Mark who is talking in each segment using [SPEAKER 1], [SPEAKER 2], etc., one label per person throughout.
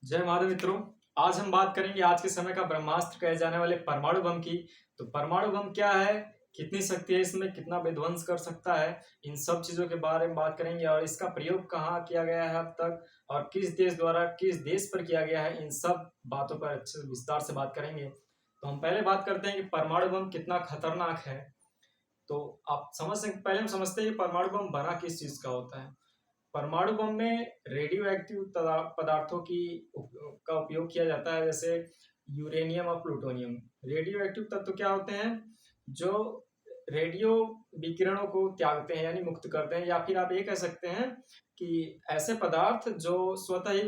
[SPEAKER 1] जय महादेव मित्रों। आज हम बात करेंगे आज के समय का ब्रह्मास्त्र कहे जाने वाले परमाणु बम की। तो परमाणु बम क्या है, कितनी शक्ति है इसमें, कितना विध्वंस कर सकता है, इन सब चीजों के बारे में बात करेंगे और इसका प्रयोग कहाँ किया गया है अब तक और किस देश द्वारा किस देश पर किया गया है, इन सब बातों पर अच्छे विस्तार से बात करेंगे। तो हम पहले बात करते हैं कि परमाणु बम कितना खतरनाक है। तो आप पहले हम समझते हैं कि परमाणु बम बना किस चीज का होता है। परमाणु बम में रेडियो एक्टिव पदार्थों का उपयोग किया जाता है, जैसे यूरेनियम और प्लूटोनियम। रेडियो एक्टिव तत्व क्या होते हैं, जो रेडियो विकिरणों को त्यागते हैं यानी मुक्त करते हैं, या फिर आप ये कह सकते हैं कि ऐसे पदार्थ जो स्वतः ही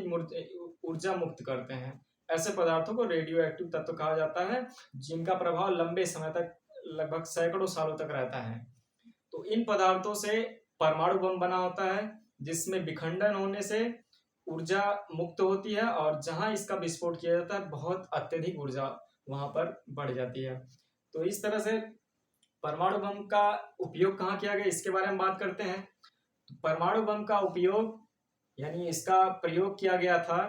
[SPEAKER 1] ऊर्जा मुक्त करते हैं, ऐसे पदार्थों को रेडियो एक्टिव तत्व कहा जाता है, जिनका प्रभाव लंबे समय तक लगभग सैकड़ों सालों तक रहता है। तो इन पदार्थों से परमाणु बम बना होता है, जिसमें विखंडन होने से ऊर्जा मुक्त होती है और जहां इसका विस्फोट किया जाता है बहुत अत्यधिक ऊर्जा वहां पर बढ़ जाती है। तो इस तरह से परमाणु बम का उपयोग कहाँ किया गया इसके बारे में बात करते हैं। तो परमाणु बम का उपयोग यानी इसका प्रयोग किया गया था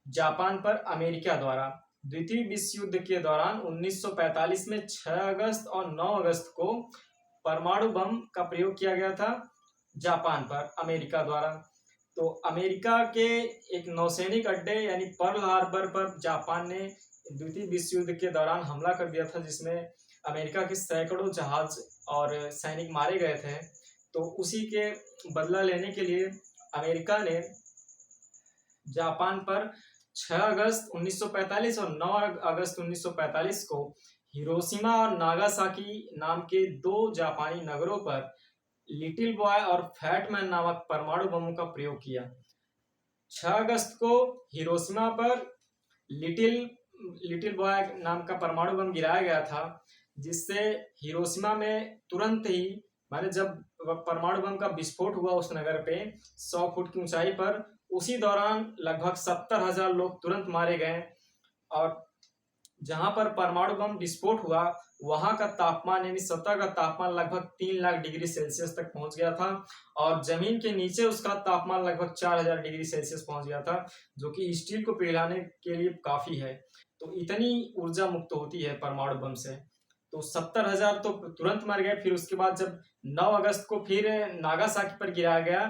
[SPEAKER 1] जापान पर अमेरिका द्वारा द्वितीय विश्व युद्ध के दौरान 1945 में 6 अगस्त और 9 अगस्त को परमाणु बम का प्रयोग किया गया था जापान पर अमेरिका द्वारा। तो अमेरिका के एक नौसैनिक अड्डे यानी पर्ल हार्बर पर जापान ने द्वितीय विश्व युद्ध के दौरान हमला कर दिया था, जिसमें अमेरिका के सैकड़ों जहाज और सैनिक मारे गए थे। तो उसी के बदला लेने के लिए अमेरिका ने जापान पर 6 अगस्त 1945 और 9 अगस्त 1945 को हिरोशिमा और नागासाकी नाम के दो जापानी नगरों पर लिटिल बॉय और फैट मैन नामक परमाणु बमों का प्रयोग किया। 6 अगस्त को हिरोशिमा पर लिटिल बॉय नाम का परमाणु बम गिराया गया था, जिससे हिरोशिमा में तुरंत ही माने जब परमाणु बम का विस्फोट हुआ उस नगर पे 100 फुट की ऊंचाई पर, उसी दौरान लगभग 70,000 लोग तुरंत मारे गए। और जहां पर परमाणु बम विस्फोट हुआ वहां का तापमान यानी सतह का तापमान लगभग 3 लाख डिग्री सेल्सियस तक पहुंच गया था और जमीन के नीचे उसका तापमान लगभग 4000 डिग्री सेल्सियस पहुंच गया था, जो कि स्टील को पिघलाने के लिए काफी है। तो इतनी ऊर्जा मुक्त होती है परमाणु बम से। तो 70,000 तो तुरंत मर गए। फिर उसके बाद जब 9 अगस्त को फिर नागासाकी पर गिराया गया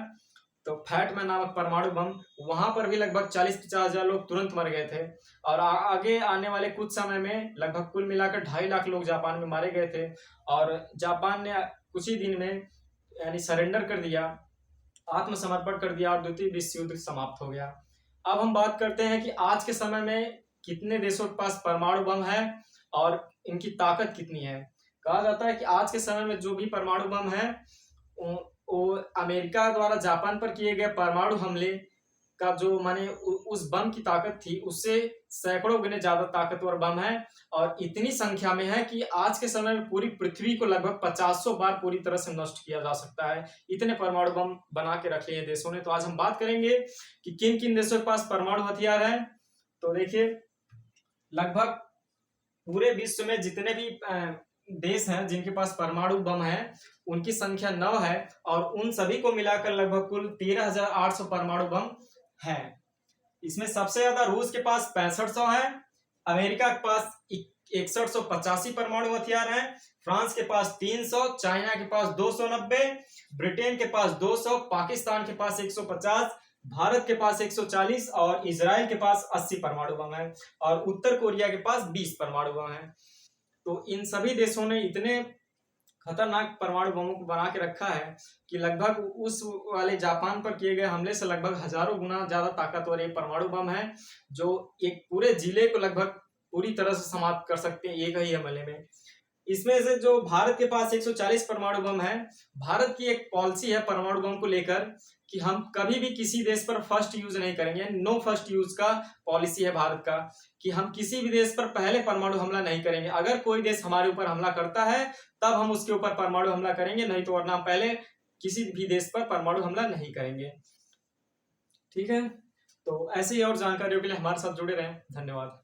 [SPEAKER 1] तो फैटमैन नामक परमाणु बम, वहां पर भी लगभग 40-50 हजार लोग तुरंत मर गए थे। और आगे आने वाले कुछ समय में लगभग कुल मिलाकर 2.5 लाख लोग जापान में मारे गए थे और जापान ने कुछ ही दिन में यानी सरेंडर कर दिया, आत्मसमर्पण कर दिया और द्वितीय विश्व युद्ध समाप्त हो गया। अब हम बात करते हैं कि आज के समय में कितने देशों के पास परमाणु बम है और इनकी ताकत कितनी है। कहा जाता है कि आज के समय में जो भी परमाणु बम है वो अमेरिका द्वारा जापान पर किए गए परमाणु हमले का जो माने उस बम की ताकत थी उससे सैकड़ों गुने ज्यादा ताकतवर बम है और इतनी संख्या में है कि आज के समय में पूरी पृथ्वी को लगभग 50 बार पूरी तरह से नष्ट किया जा सकता है। इतने परमाणु बम बना के रखे हैं देशों ने। तो आज हम बात करेंगे कि किन किन देशों के पास परमाणु हथियार है। तो देखिए, लगभग पूरे विश्व में जितने भी देश हैं जिनके पास परमाणु बम है उनकी संख्या 9 है और उन सभी को मिलाकर लगभग कुल 13,800 परमाणु बम है। इसमें सबसे ज्यादा रूस के पास 6500 है, अमेरिका के पास 6185 परमाणु हथियार है, फ्रांस के पास 300, चाइना के पास 290, ब्रिटेन के पास 200, पाकिस्तान के पास 150, भारत के पास 140 और इजराइल के पास 80 परमाणु बम है और उत्तर कोरिया के पास 20 परमाणु बम है। तो इन सभी देशों ने इतने खतरनाक परमाणु बमों को बना के रखा है कि लगभग उस वाले जापान पर किए गए हमले से लगभग हजारों गुना ज्यादा ताकतवर एक परमाणु बम है, जो एक पूरे जिले को लगभग पूरी तरह से समाप्त कर सकते हैं एक ही हमले में। इसमें से जो भारत के पास 140 परमाणु बम है, भारत की एक पॉलिसी है परमाणु बम को लेकर कि हम कभी भी किसी देश पर फर्स्ट यूज नहीं करेंगे। नो फर्स्ट यूज का पॉलिसी है भारत का कि हम किसी भी देश पर पहले परमाणु हमला नहीं करेंगे। अगर कोई देश हमारे ऊपर हमला करता है तब हम उसके ऊपर परमाणु हमला करेंगे, नहीं तो वरना पहले किसी भी देश पर परमाणु हमला नहीं करेंगे। ठीक है, तो ऐसे ही और जानकारियों के लिए हमारे साथ जुड़े रहें। धन्यवाद।